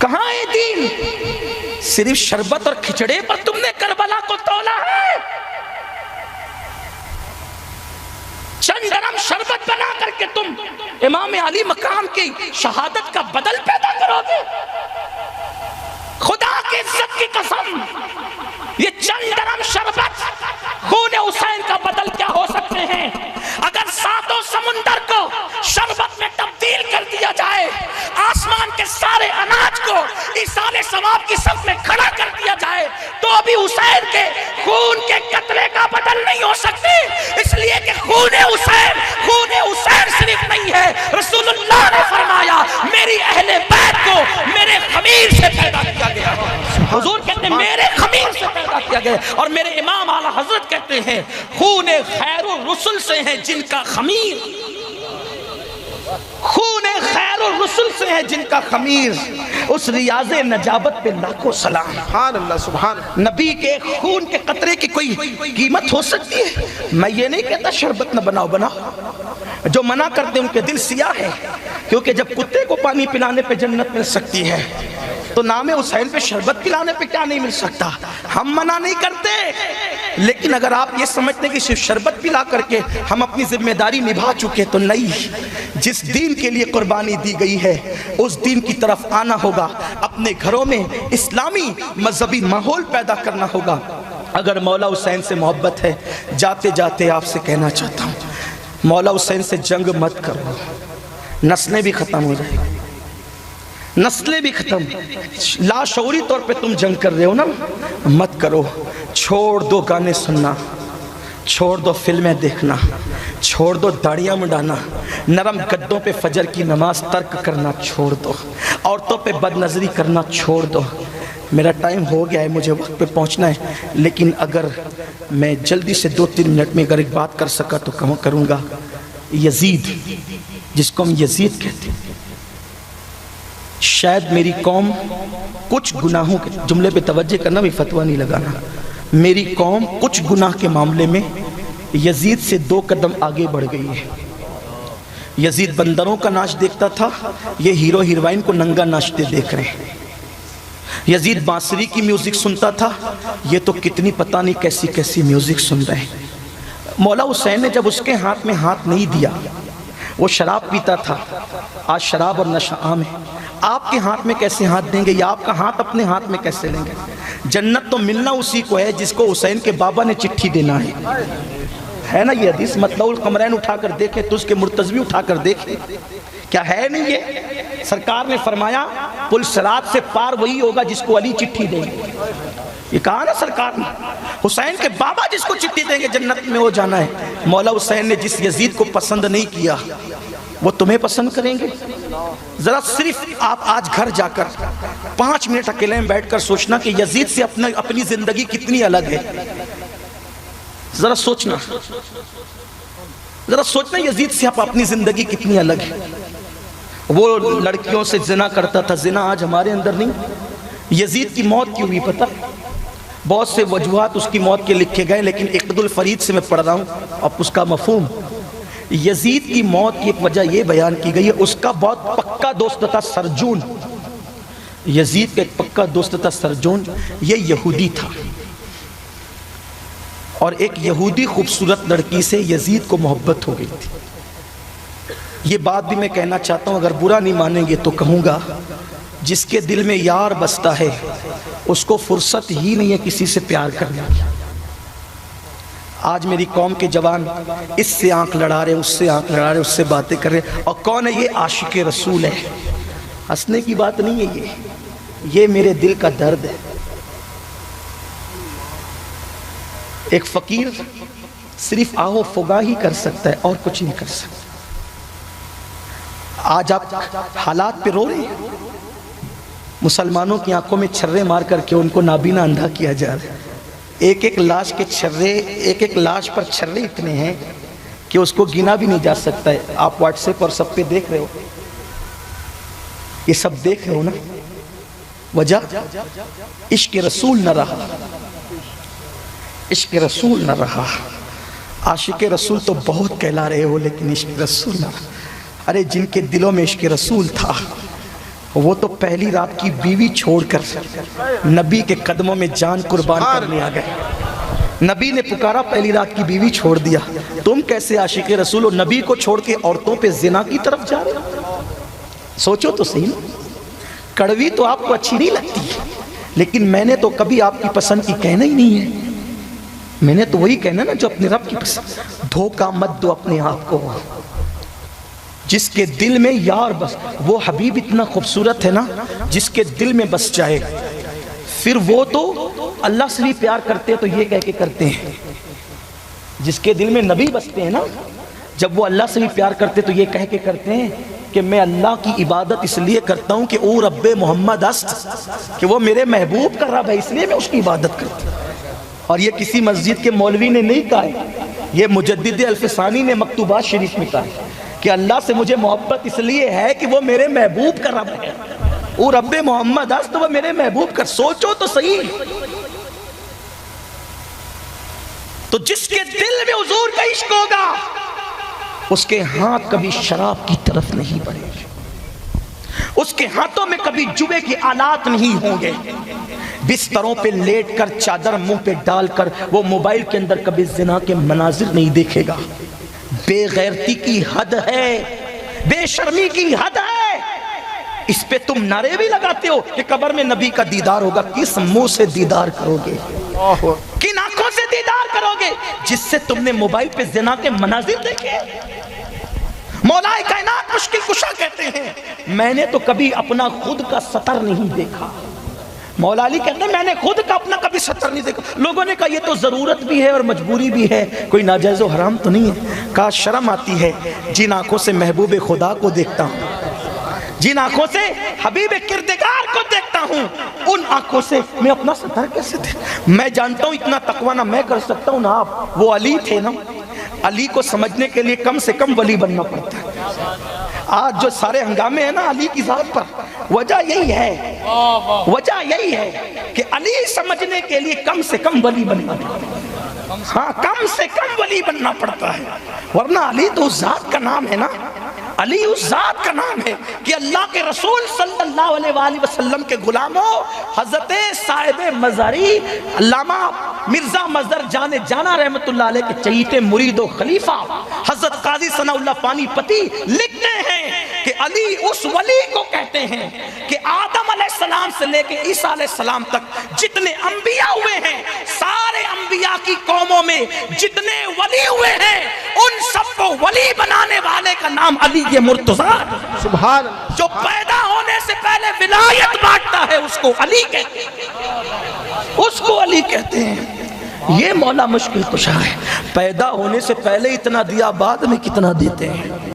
کہاں ہے دین؟ صرف شربت اور کھچڑے پر تم نے کربلا کو تولا ہے؟ چند گرم شربت بنا کر کے تم امام علی مقام کی شہادت کا بدل پیدا کرو گے؟ خدا کی عزت کی قسم، یہ چند گرم شربت خون حسین کا بدل کیا ہو سکتے ہیں؟ اگر ساتوں سمندر کو شربت میں تبدیل کر دیا جائے، آسمان کے سارے اناج کو ایصال ثواب کی صف میں کھڑا کر دیا جائے، تو ابھی حسین کے خون کے قطرے کا بدل نہیں ہو سکتے، اس لیے کہ خون حسین صرف نہیں ہے، رسول اللہ نے فرمایا میری اہل بیت کو میرے خمیر سے پیدا کیا گیا ہے۔ حضور کہتے ہیں میرے خمیر سے پیدا کیا گیا، اور میرے امام اعلی حضرت کہتے ہیں خون خیر الرسل سے ہے جن کا خمیر، خون خیر الرسل سے ہے جن کا خمیر، اس ریاض نجابت پہ لاکھوں سلام۔ سبحان اللہ، سبحان اللہ۔ نبی کے خون کے قطرے کی کوئی قیمت ہو سکتی ہے؟ میں یہ نہیں کہتا شربت نہ بناؤ، جو منع کرتے ان کے دل سیاہ ہے، کیونکہ جب کتے کو پانی پلانے پہ جنت مل سکتی ہے تو نام حسین پہ شربت پلانے پہ کیا نہیں مل سکتا؟ ہم منع نہیں کرتے، لیکن اگر آپ یہ سمجھتے ہیں کہ صرف شربت پلا کر کے ہم اپنی ذمہ داری نبھا چکے، تو نہیں۔ جس دین کے لیے قربانی دی گئی ہے اس دین کی طرف آنا ہوگا، اپنے گھروں میں اسلامی مذہبی ماحول پیدا کرنا ہوگا۔ اگر مولا حسین سے محبت ہے، جاتے جاتے آپ سے کہنا چاہتا ہوں مولا حسین سے جنگ مت کرو، نسلیں بھی ختم ہو جائیں گی، نسلیں بھی ختم، لاشعوری طور پہ تم جنگ کر رہے ہو نا، مت کرو۔ چھوڑ دو گانے سننا، چھوڑ دو فلمیں دیکھنا، چھوڑ دو داڑیاں منڈانا، نرم گدوں پہ فجر کی نماز ترک کرنا چھوڑ دو، عورتوں پہ بد نظری کرنا چھوڑ دو۔ میرا ٹائم ہو گیا ہے، مجھے وقت پہ پہنچنا ہے، لیکن اگر میں جلدی سے 2-3 منٹ میں اگر ایک بات کر سکا تو کروں گا۔ یزید، جس کو ہم یزید کہتے ہیں، شاید میری قوم کچھ گناہوں کے جملے پہ توجہ کرنا، بھی فتویٰ نہیں لگانا، میری قوم کچھ گناہ کے معاملے میں یزید سے 2 قدم آگے بڑھ گئی ہے۔ یزید بندروں کا ناچ دیکھتا تھا، یہ ہیرو ہیروئن کو ننگا ناچتے دیکھ رہے ہیں۔ یزید بانسری کی میوزک سنتا تھا، یہ تو کتنی پتہ نہیں کیسی کیسی میوزک سن رہے ہیں۔ مولا حسین نے جب اس کے ہاتھ میں ہاتھ نہیں دیا، وہ شراب پیتا تھا، آج شراب اور نشہ عام ہے، آپ کے ہاتھ میں کیسے ہاتھ دیں گے، یا آپ کا ہاتھ اپنے ہاتھ میں کیسے لیں گے؟ جنت تو ملنا اسی کو ہے جس کو حسین کے بابا نے چٹھی دینا ہے نا یہ حدیث؟ مطلع القمرین اٹھا کر دیکھے تو اس کے مرتضوی اٹھا کر دیکھے، کیا ہے نہیں یہ؟ سرکار نے فرمایا پل صراط سے پار وہی ہوگا جس کو علی چٹھی دیں گے، یہ کہا نا سرکار نے، حسین کے بابا جس کو چٹھی دیں گے جنت میں وہ جانا ہے۔ مولا حسین نے جس یزید کو پسند نہیں کیا وہ تمہیں پسند کریں گے؟ ذرا صرف آپ آج گھر جا کر 5 منٹ اکیلے میں بیٹھ کر سوچنا کہ یزید سے اپنی زندگی کتنی الگ ہے، ذرا سوچنا یزید سے آپ اپنی زندگی کتنی الگ ہے۔ وہ لڑکیوں سے زنا کرتا تھا، زنا آج ہمارے اندر نہیں۔ یزید کی موت کیوں ہوئی پتہ؟ بہت سے وجوہات اس کی موت کے لکھے گئے، لیکن عقد الفرید سے میں پڑھ رہا ہوں اب اس کا مفہوم۔ یزید کی موت کی ایک وجہ یہ بیان کی گئی ہے، اس کا بہت پکا دوست تھا سرجون، یزید کا ایک پکا دوست تھا سرجون، یہ یہودی تھا، اور ایک یہودی خوبصورت لڑکی سے یزید کو محبت ہو گئی تھی۔ یہ بات بھی میں کہنا چاہتا ہوں، اگر برا نہیں مانیں گے تو کہوں گا، جس کے دل میں یار بستا ہے اس کو فرصت ہی نہیں ہے کسی سے پیار کرنے کی۔ آج میری قوم کے جوان اس سے آنکھ لڑا رہے، اس سے آنکھ لڑا رہے، اس سے باتیں کر رہے، اور کون ہے یہ؟ عاشق رسول ہے۔ ہنسنے کی بات نہیں ہے یہ میرے دل کا درد ہے۔ ایک فقیر صرف آہو فغاں ہی کر سکتا ہے اور کچھ نہیں کر سکتا۔ آج آپ حالات پہ رو رہے ہیں، مسلمانوں کی آنکھوں میں چھرے مار کر کے ان کو نابینا اندھا کیا جا رہا ہے۔ ایک ایک لاش کے چھرے، ایک ایک لاش پر چھرے اتنے ہیں کہ اس کو گنا بھی نہیں جا سکتا ہے۔ آپ واٹس ایپ اور سب پہ دیکھ رہے ہو، یہ سب دیکھ رہے ہو نا۔ وجہ عشق رسول نہ رہا، عشق رسول نہ رہا۔ عاشق رسول تو بہت کہلا رہے ہو لیکن عشق رسول نہ رہا۔ ارے جن کے دلوں میں عشق رسول تھا وہ تو پہلی رات کی بیوی چھوڑ کر نبی کے قدموں میں جان قربان کرنے آ گئے. نبی نے پکارا, پہلی رات کی بیوی چھوڑ دیا, تم کیسے عاشق رسول ہو, نبی کو چھوڑ کے عورتوں پہ زنا کی طرف جا رہے ہو؟ سوچو تو صحیح. کڑوی تو آپ کو اچھی نہیں لگتی, لیکن میں نے تو کبھی آپ کی پسند کی کہنا ہی نہیں ہے. میں نے تو وہی کہنا نا جو اپنے رب کی پسند. دھوکہ مت دو اپنے آپ کو. جس کے دل میں یار بس, وہ حبیب اتنا خوبصورت ہے نا, جس کے دل میں بس جائے, پھر وہ تو اللہ سے بھی پیار کرتے ہیں تو یہ کہہ کے کرتے ہیں. جس کے دل میں نبی بستے ہیں نا, جب وہ اللہ سے بھی پیار کرتے تو یہ کہہ کے کرتے ہیں کہ میں اللہ کی عبادت اس لیے کرتا ہوں کہ او رب محمد است, کہ وہ میرے محبوب کا رب ہے, اس لیے میں اس کی عبادت کرتا ہوں. اور یہ کسی مسجد کے مولوی نے نہیں کہا ہے, یہ مجدد الفسانی نے مکتوبات شریف میں کہا ہے کہ اللہ سے مجھے محبت اس لیے ہے کہ وہ میرے محبوب کا رب ہے. او رب محمد است, وہ میرے محبوب کا. سوچو تو صحیح. تو جس کے دل میں حضور کا عشق ہوگا, اس کے ہاتھ کبھی شراب کی طرف نہیں بڑھے گے, اس کے ہاتھوں میں کبھی جوے کے آلات نہیں ہوں گے, بستروں پہ لیٹ کر چادر منہ پہ ڈال کر وہ موبائل کے اندر کبھی زنا کے مناظر نہیں دیکھے گا. بے غیرتی کی حد ہے, بے شرمی کی حد ہے. اس پہ تم نعرے بھی لگاتے ہو کہ قبر میں نبی کا دیدار ہوگا. کس منہ سے دیدار کرو گے, کن آنکھوں سے دیدار کرو گے, جس سے تم نے موبائل پہ زنا کے مناظر دیکھے. مولا کائنات مشکل کشا کہتے ہیں, میں نے تو کبھی اپنا خود کا سطر نہیں دیکھا. مولا علی کہتے ہیں میں نے خود کا اپنا کبھی سطر نہیں دیکھا. لوگوں نے کہا یہ تو ضرورت بھی ہے اور مجبوری بھی ہے, کوئی ناجائز و حرام تو نہیں ہے. کہا شرم آتی ہے جن آنکھوں سے محبوب خدا کو دیکھتا ہوں, جن آنکھوں سے حبیب کردگار کو دیکھتا ہوں, ان آنکھوں سے میں اپنا سطر کیسے دیکھ. میں جانتا ہوں اتنا تقویٰ نہ میں کر سکتا ہوں نہ آپ. وہ علی تھے نا, علی کو سمجھنے کے لیے کم سے کم ولی بننا پڑتا ہے. آج جو سارے ہنگامے ہیں نا علی کی ذات پر, وجہ یہی ہے, وجہ یہی ہے کہ علی سمجھنے کے لیے کم سے کم ولی بننا پڑتا ہے. ہاں, کم سے کم ولی بننا پڑتا ہے, ورنہ علی تو اس ذات کا نام ہے نا. علی اس ذات کا نام ہے کہ اللہ کے رسول صلی اللہ علیہ وآلہ وسلم کے غلاموں, حضرت صاحب مزاری علامہ مرزا مظہر جان جانا رحمت اللہ علیہ کے چہیتے مرید و خلیفہ حضرت قاضی ثناء اللہ پانی پتی لکھتے ہیں کہ علی اس ولی کو کہتے ہیں کہ آدم علیہ السلام سے لے کے عیسیٰ علیہ السلام تک جتنے انبیاء ہوئے ہیں, سارے انبیاء کی قوموں میں جتنے ولی ہوئے ہیں, ان سب کو ولی بنانے والے کا نام علی مرتضیٰ. سبحان اللہ. جو پیدا ہونے سے پہلے ولایت بانٹتا ہے اس کو علی کہتے ہیں, اس کو علی کہتے ہیں. یہ مولا مشکل کشا ہے, پیدا ہونے سے پہلے اتنا دیا, بعد میں کتنا دیتے ہیں.